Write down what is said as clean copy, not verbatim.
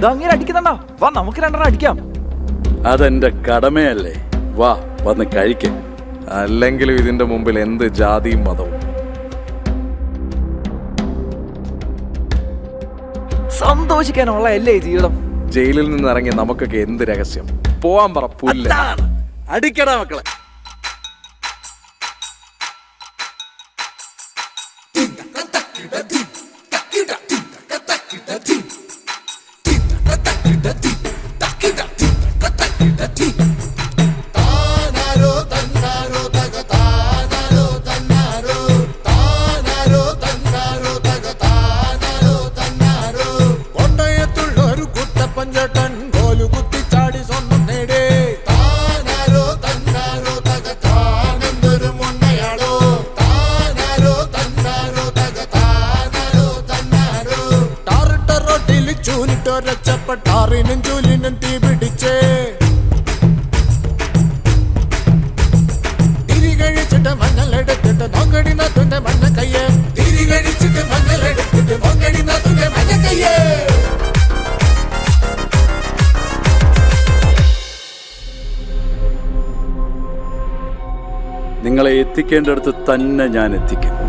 അങ്ങനെ അടിക്കുന്നുണ്ടോ? വാ നമുക്ക് രണ്ടെണ്ണം അടിക്കാം. അതെന്റെ കടമയല്ലേ, വാ വന്ന് കഴിക്ക. അല്ലെങ്കിലും ഇതിന്റെ മുമ്പിൽ എന്ത് ജാതിയും മതവും. സന്തോഷിക്കാനുള്ള അല്ലേ ജീവിതം. ജയിലിൽ നിന്ന് ഇറങ്ങി നമുക്കൊക്കെ എന്ത് രഹസ്യം. പോവാൻ പറ പുല്ല. അടിക്കടാ മക്കളെ. ടാറിനും ചൂലിനും തീ പിടിച്ചേ തിരികഴിച്ചിട്ട് മഞ്ഞളെടുത്തിട്ട് നോക്കടി നത്തുന്റെ മഞ്ഞ കയ്യേ. തിരികഴിച്ചിട്ട് മഞ്ഞളെടുത്തിട്ട് നോക്കടി നത്തുന്റെ മഞ്ഞ കയ്യേ. നിങ്ങളെ എത്തിക്കേണ്ടടുത്ത് തന്നെ ഞാൻ എത്തിക്കും.